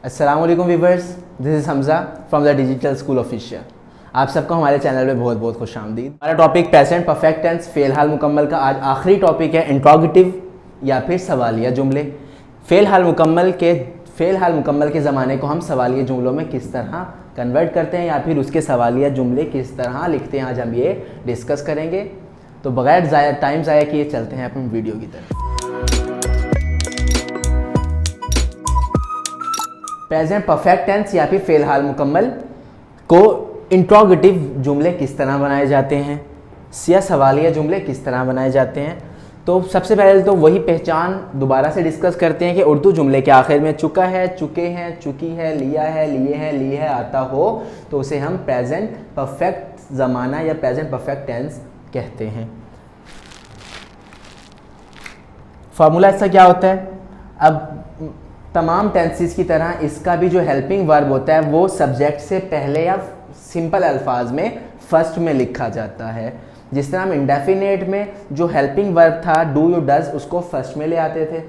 अस्सलाम वालेकुम viewers, this is Hamza from the digital school official. आप सबको हमारे चैनल पे बहुत बहुत खुश आमदीद। हमारा टॉपिक प्रेजेंट परफेक्ट टेंस फ़ेल हाल मुकम्मल का आज आखिरी टॉपिक है इंट्रोगेटिव या फिर सवालिया जुमले। फ़ेल हाल मुकम्मल के ज़माने को हम सवालिया जुमलों में किस तरह कन्वर्ट करते हैं या फिर उसके सवालिया जुमले किस तरह लिखते हैं, आज हम ये डिस्कस करेंगे। तो बगैर टाइम ज़ाया किए चलते हैं अपनी वीडियो की तरफ। प्रेजेंट परफेक्ट टेंस या फिर फ़ेल हाल मुकम्मल को इंट्रोगेटिव जुमले किस तरह बनाए जाते हैं या सवालिया जुमले किस तरह बनाए जाते हैं। तो सबसे पहले तो वही पहचान दोबारा से डिस्कस करते हैं कि उर्दू जुमले के आखिर में चुका है, चुके हैं, चुकी है, लिया है, लिए है आता हो तो उसे हम प्रेजेंट परफेक्ट ज़माना या प्रेजेंट परफेक्ट टेंस कहते हैं। फार्मूला इसका क्या होता है? अब तमाम टेंसेस की तरह इसका भी जो हेल्पिंग वर्ब होता है वो सब्जेक्ट से पहले या सिंपल अल्फाज में फर्स्ट में लिखा जाता है। जिस तरह हम इंडेफिनेट में जो हेल्पिंग वर्ब था डू यू डज उसको फर्स्ट में ले आते थे,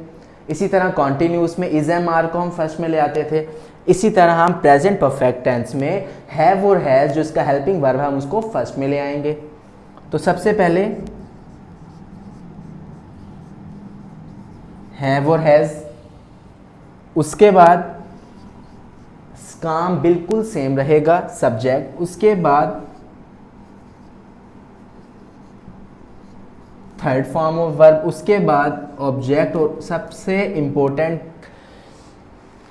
इसी तरह कॉन्टिन्यूस में इज एम आर को हम फर्स्ट में ले आते थे। इसी तरह हम प्रेजेंट परफेक्ट टेंस में हैव और हैज़ जो इसका हेल्पिंग वर्ब है हम उसको फर्स्ट में ले आएंगे। तो सबसे पहले हैव और हैज़, उसके बाद काम बिल्कुल सेम रहेगा सब्जेक्ट, उसके बाद थर्ड फॉर्म ऑफ वर्ब, उसके बाद ऑब्जेक्ट और सबसे इम्पोर्टेंट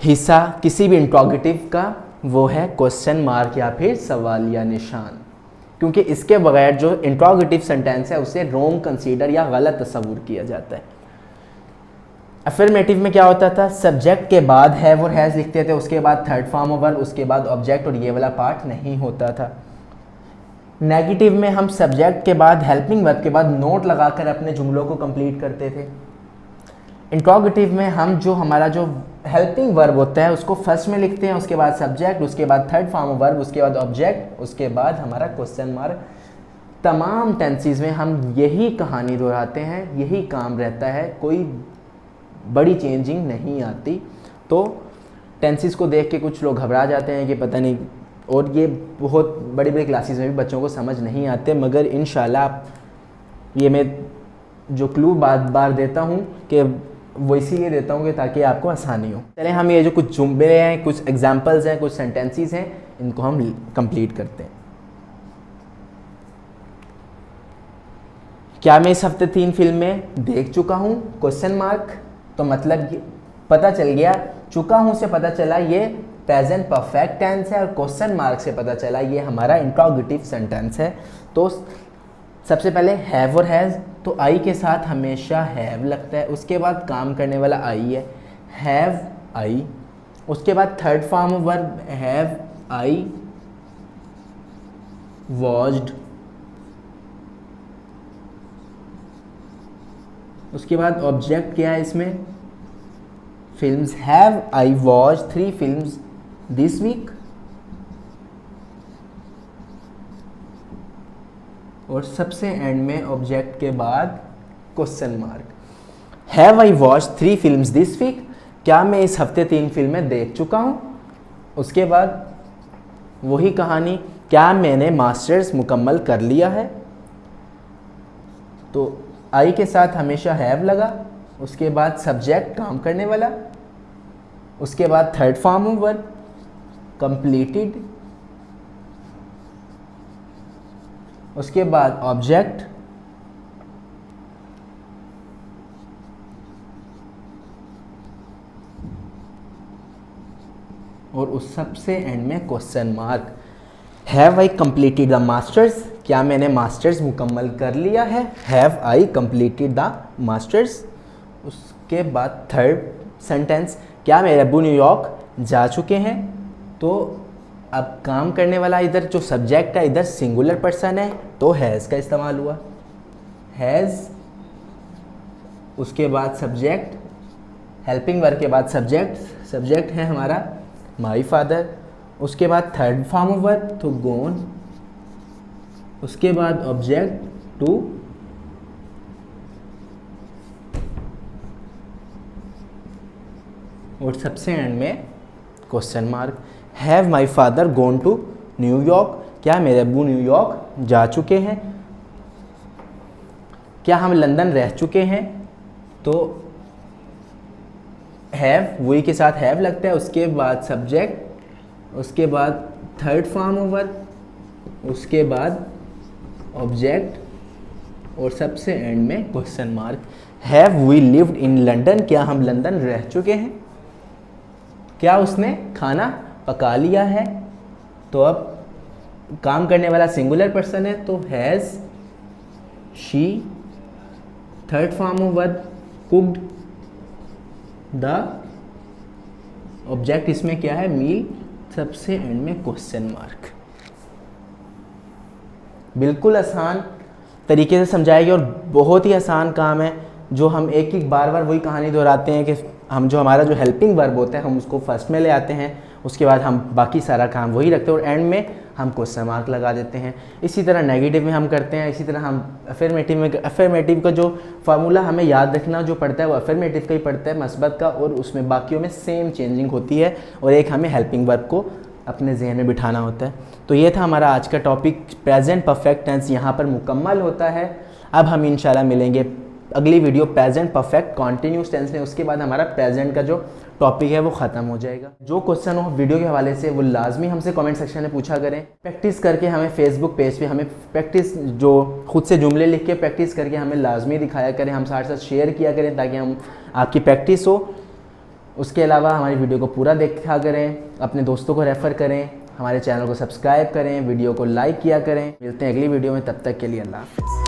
हिस्सा किसी भी इंट्रोगेटिव का वो है क्वेश्चन मार्क या फिर सवालिया निशान, क्योंकि इसके बगैर जो इंट्रोगेटिव सेंटेंस है उसे रॉन्ग कंसीडर या गलत तस्वुर किया जाता है। अफर्मेटिव में क्या होता था? सब्जेक्ट के बाद हैव और हैज़ लिखते थे, उसके बाद थर्ड फॉर्म ऑफ वर्ब, उसके बाद ऑब्जेक्ट और ये वाला पार्ट नहीं होता था। नेगेटिव में हम सब्जेक्ट के बाद हेल्पिंग वर्ब के बाद नोट लगाकर अपने जुमलों को कंप्लीट करते थे। इंट्रोगेटिव में हम जो हमारा जो हेल्पिंग वर्ब होता है उसको फर्स्ट में लिखते हैं, उसके बाद सब्जेक्ट, उसके बाद थर्ड फॉर्म ऑफ वर्ब, उसके बाद ऑब्जेक्ट, उसके बाद हमारा क्वेश्चन मार्क। तमाम टेंसेस में हम यही कहानी दोहराते हैं, यही काम रहता है, कोई बड़ी चेंजिंग नहीं आती। तो टेंसेस को देख के कुछ लोग घबरा जाते हैं कि पता नहीं, और ये बहुत बड़ी बड़ी क्लासेस में भी बच्चों को समझ नहीं आते, मगर इंशाल्लाह ये मैं जो क्लू बार देता हूँ कि वो इसीलिए देता हूँ कि ताकि आपको आसानी हो। चलें हम ये जो कुछ जुमले हैं, कुछ एग्जांपल्स हैं, कुछ सेंटेंसेस हैं, इनको हम कंप्लीट करते हैं। क्या मैं इस हफ्ते 3 फिल्में देख चुका हूँ? Question mark. तो मतलब पता चल गया, चुका हूँ से पता चला ये प्रेजेंट परफेक्ट टेंस है, और क्वेश्चन मार्क से पता चला ये हमारा इंट्रोगेटिव सेंटेंस है। तो सबसे पहले हैव और हैज़, तो आई के साथ हमेशा हैव लगता है, उसके बाद काम करने वाला आई है, हैव आई। उसके बाद third form of verb have I watched. उसके बाद ऑब्जेक्ट क्या है इसमें? Films. Have I watch 3 films this week. और सबसे एंड में ऑब्जेक्ट के बाद question mark. Have I watch 3 films this week, क्या मैं इस हफ्ते 3 फिल्में देख चुका हूँ? उसके बाद वही कहानी, क्या मैंने मास्टर्स मुकम्मल कर लिया है? तो आई के साथ हमेशा हैव लगा, उसके बाद सब्जेक्ट काम करने वाला, उसके बाद third form of verb completed, उसके बाद ऑब्जेक्ट, और उस सबसे एंड में question mark. Have I completed the masters, क्या मैंने मास्टर्स मुकम्मल कर लिया है? Have I completed the masters. उसके बाद थर्ड सेंटेंस, क्या मेरे अब्बू न्यूयॉर्क जा चुके हैं? तो अब काम करने वाला इधर जो सब्जेक्ट है इधर सिंगुलर पर्सन है तो हैज़ का इस्तेमाल हुआ, हैज़। उसके बाद सब्जेक्ट, हेल्पिंग वर्ब के बाद सब्जेक्ट है हमारा माई फादर। उसके बाद थर्ड फॉर्म ऑफ वर्ब तो गोन, उसके बाद ऑब्जेक्ट टू, और सबसे एंड में question mark. Have my father gone to न्यूयॉर्क, क्या मेरे अब्बू न्यूयॉर्क जा चुके हैं। क्या हम लंदन रह चुके हैं, तो हैव वही के साथ हैव लगता है, उसके बाद सब्जेक्ट, उसके बाद थर्ड फॉर्म ऑफ वर्ब, उसके बाद ऑब्जेक्ट और सबसे एंड में question mark. Have we lived in London, क्या हम लंदन रह चुके हैं। क्या उसने खाना पका लिया है, तो अब काम करने वाला सिंगुलर पर्सन है, तो has she, third form of verb cooked the, object इसमें क्या है मील, सबसे एंड में क्वेश्चन मार्क। बिल्कुल आसान तरीके से समझाया गया और बहुत ही आसान काम है, जो हम एक एक बार बार वही कहानी दोहराते हैं कि हम जो हमारा जो हेल्पिंग वर्ब होता है हम उसको फर्स्ट में ले आते हैं, उसके बाद हम बाकी सारा काम वही रखते हैं और एंड में हम क्वेश्चन मार्क लगा देते हैं। इसी तरह नेगेटिव में हम करते हैं, इसी तरह हम अफर्मेटिव में, अफर्मेटिव का जो फार्मूला हमें याद रखना जो पड़ता है वो अफर्मेटिव का ही पड़ता है, मस्बत का, और उसमें बाकियों में सेम चेंजिंग होती है और एक हमें हेल्पिंग वर्ब को अपने जहन में बिठाना होता है। तो ये था हमारा आज का टॉपिक, प्रेजेंट परफेक्ट टेंस यहाँ पर मुकम्मल होता है। अब हम इंशाल्लाह मिलेंगे अगली video present perfect continuous tense में, उसके बाद हमारा प्रेजेंट का जो टॉपिक है वो ख़त्म हो जाएगा। जो क्वेश्चन हो वीडियो के हवाले से वो लाजमी हमसे कमेंट सेक्शन में पूछा करें। प्रैक्टिस करके हमें फेसबुक पेज पे हमें प्रैक्टिस जो खुद से जुमले लिख के प्रैक्टिस करके हमें लाजमी दिखाया करें, हम साथ साथ शेयर किया करें ताकि हम आपकी प्रैक्टिस हो। उसके अलावा हमारी वीडियो को पूरा देखा करें, अपने दोस्तों को रेफ़र करें, हमारे चैनल को सब्सक्राइब करें, वीडियो को लाइक किया करें। मिलते हैं अगली वीडियो में, तब तक के लिए अल्लाह हाफ़िज़।